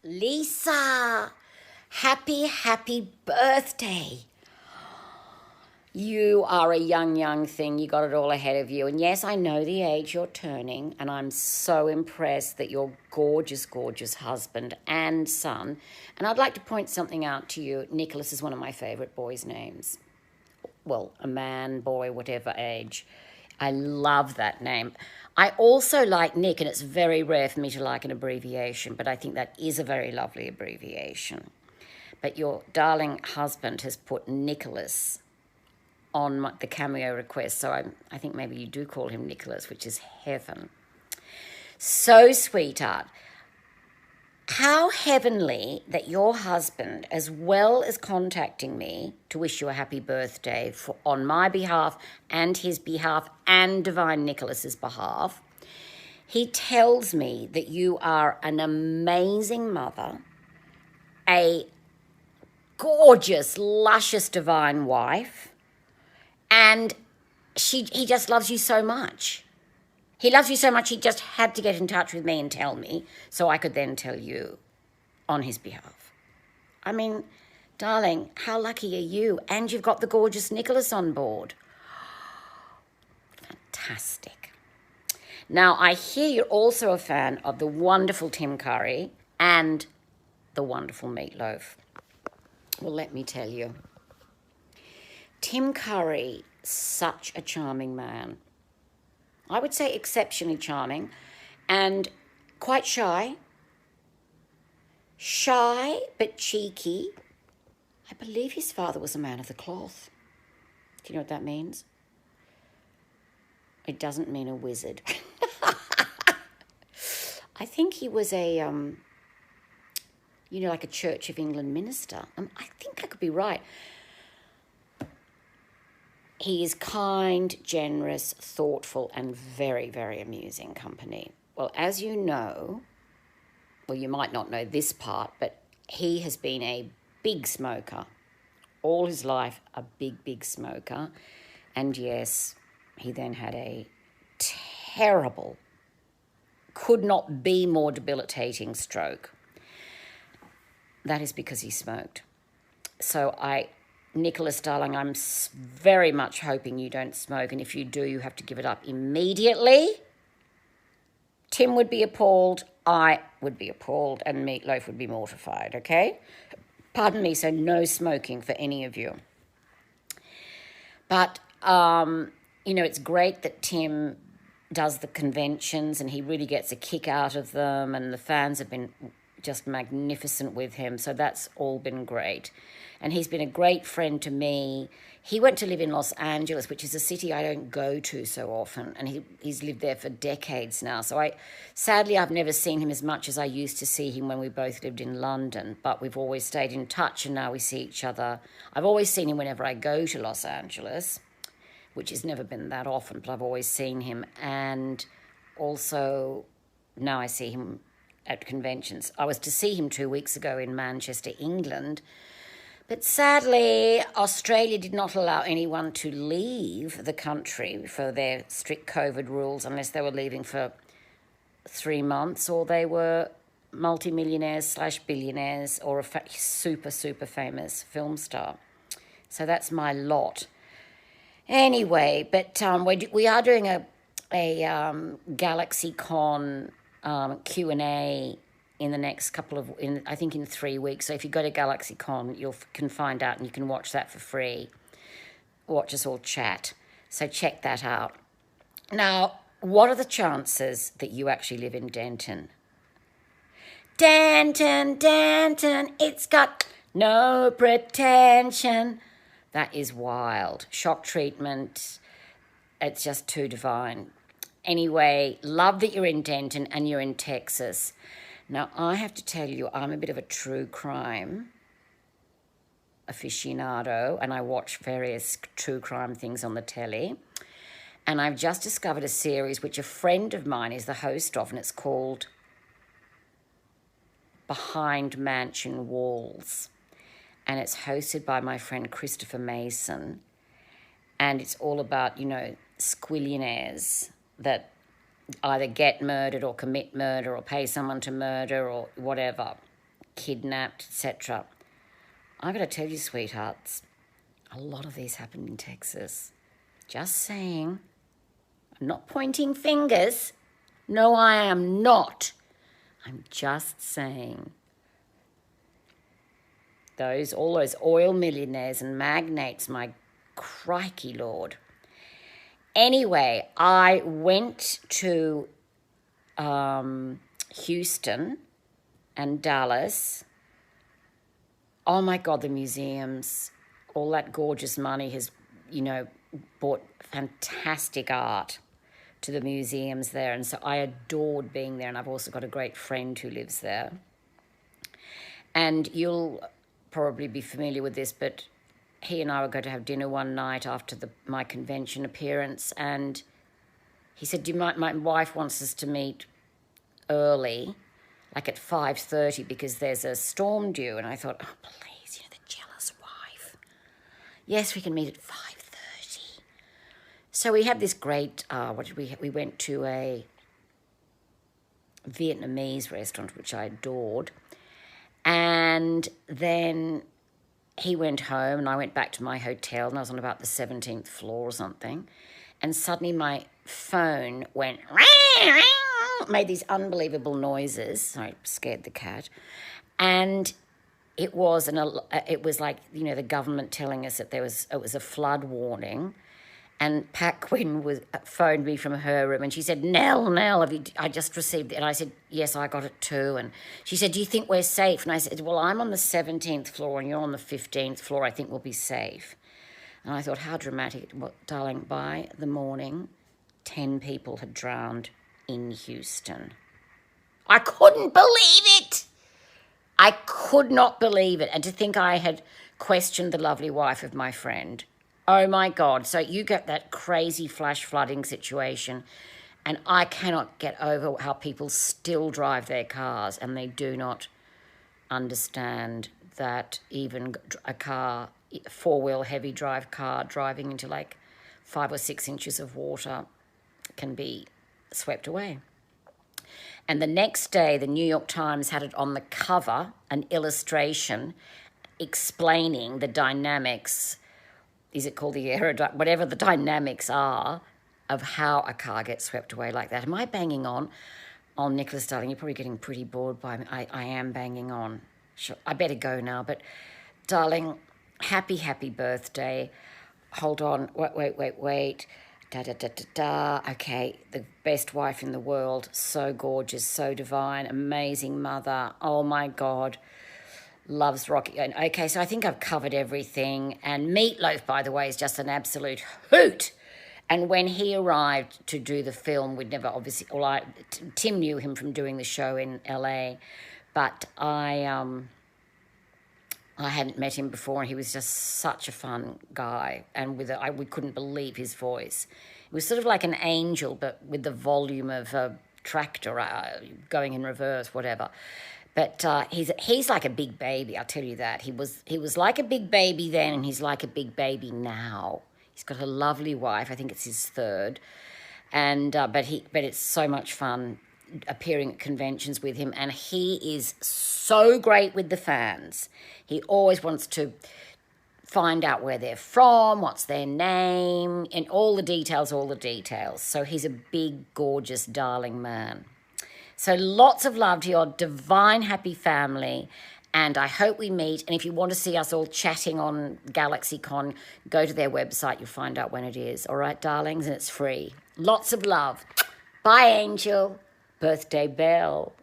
Lisa, happy birthday. You are a young thing. You got it all ahead of you. And yes, I know the age you're turning, and I'm so impressed that your gorgeous husband and son. And I'd like to point something out to you. Nicholas is one of my favourite boys' names. Well, a man, boy, whatever age. I love that name. I also like Nick, and it's very rare for me to like an abbreviation, but I think that is a very lovely abbreviation. But your darling husband has put Nicholas on the cameo request, so I think maybe you do call him Nicholas, which is heaven. So, sweetheart, how heavenly that your husband, as well as contacting me to wish you a happy birthday on my behalf and his behalf and Divine Nicholas's behalf, he tells me that you are an amazing mother, a gorgeous, luscious, divine wife, and he just loves you so much. He loves you so much, he just had to get in touch with me and tell me so I could then tell you on his behalf. I mean, darling, how lucky are you? And you've got the gorgeous Nicholas on board. Fantastic. Now, I hear you're also a fan of the wonderful Tim Curry and the wonderful Meatloaf. Well, let me tell you, Tim Curry, such a charming man. I would say exceptionally charming and quite shy. Shy but cheeky. I believe his father was a man of the cloth. Do you know what that means? It doesn't mean a wizard. I think he was like a Church of England minister. I think I could be right. He is kind, generous, thoughtful, and very, very amusing company. Well, as you know, well, you might not know this part, but he has been a big smoker. All his life, a big smoker. And yes, he then had a terrible, could not be more debilitating stroke. That is because he smoked. So Nicholas, darling, I'm very much hoping you don't smoke, and if you do, you have to give it up immediately. Tim would be appalled, I would be appalled, and Meatloaf would be mortified, okay? Pardon me, so no smoking for any of you. But, it's great that Tim does the conventions and he really gets a kick out of them, and the fans have been just magnificent with him, so that's all been great. And he's been a great friend to me. He went to live in Los Angeles, which is a city I don't go to so often, and he's lived there for decades now. So sadly, I've never seen him as much as I used to see him when we both lived in London, but we've always stayed in touch, and now we see each other. I've always seen him whenever I go to Los Angeles, which has never been that often, but I've always seen him. And also now I see him at conventions. I was to see him 2 weeks ago in Manchester, England, but sadly, Australia did not allow anyone to leave the country for their strict COVID rules unless they were leaving for 3 months or they were multimillionaires/billionaires or a super famous film star. So that's my lot. Anyway, but we are doing a GalaxyCon Q&A in the next I think in 3 weeks. So if you go to GalaxyCon, you can find out and you can watch that for free. Watch us all chat. So check that out. Now, what are the chances that you actually live in Denton? Denton, it's got no pretension. That is wild. Shock treatment. It's just too divine. Anyway, love that you're in Denton and you're in Texas. Now, I have to tell you, I'm a bit of a true crime aficionado, and I watch various true crime things on the telly. And I've just discovered a series which a friend of mine is the host of, and it's called Behind Mansion Walls. And it's hosted by my friend Christopher Mason. And it's all about, squillionaires that either get murdered or commit murder or pay someone to murder or whatever. kidnapped, etc. I got to tell you, sweethearts, a lot of these happened in Texas. Just saying. I'm not pointing fingers. No, I am not. I'm just saying. All those oil millionaires and magnates, my crikey Lord. Anyway, I went to Houston and Dallas. Oh my God, the museums, all that gorgeous money has, bought fantastic art to the museums there. And so I adored being there. And I've also got a great friend who lives there. And you'll probably be familiar with this, but he and I were going to have dinner one night after my convention appearance. And he said, my wife wants us to meet early, like at 5:30, because there's a storm due. And I thought, oh, please, the jealous wife. Yes, we can meet at 5:30. So we had this great, we went to a Vietnamese restaurant, which I adored. And then he went home and I went back to my hotel, and I was on about the 17th floor or something. And suddenly my phone went, made these unbelievable noises. Sorry, scared the cat. And it was like, the government telling us that it was a flood warning. And Pat Quinn phoned me from her room and she said, Nell, I just received it. And I said, yes, I got it too. And she said, do you think we're safe? And I said, well, I'm on the 17th floor and you're on the 15th floor. I think we'll be safe. And I thought, how dramatic. Well, darling, by the morning, 10 people had drowned in Houston. I couldn't believe it. I could not believe it. And to think I had questioned the lovely wife of my friend. Oh, my God. So you get that crazy flash flooding situation, and I cannot get over how people still drive their cars, and they do not understand that even a car, four-wheel heavy drive car, driving into like 5 or 6 inches of water can be swept away. And the next day, the New York Times had it on the cover, an illustration explaining the dynamics. Is it called the whatever the dynamics are of how a car gets swept away like that. Am I banging on? Oh, Nicholas, darling, you're probably getting pretty bored by me. I am banging on. Sure, I better go now. But, darling, happy birthday. Hold on. Wait. Da. Okay, the best wife in the world. So gorgeous, so divine, amazing mother. Oh, my God. Loves Rocky. Okay, so I think I've covered everything. And Meatloaf, by the way, is just an absolute hoot. And when he arrived to do the film, we'd never obviously... Tim knew him from doing the show in LA, but I hadn't met him before, and he was just such a fun guy. And we couldn't believe his voice. It was sort of like an angel, but with the volume of a tractor going in reverse, whatever. But he's like a big baby, I'll tell you that. He was like a big baby then, and he's like a big baby now. He's got a lovely wife. I think it's his third, and but it's so much fun appearing at conventions with him. And he is so great with the fans. He always wants to find out where they're from, what's their name, and all the details. So he's a big, gorgeous, darling man. So lots of love to your divine, happy family, and I hope we meet. And if you want to see us all chatting on GalaxyCon, go to their website. You'll find out when it is. All right, darlings, and it's free. Lots of love. Bye, Angel. Birthday bell.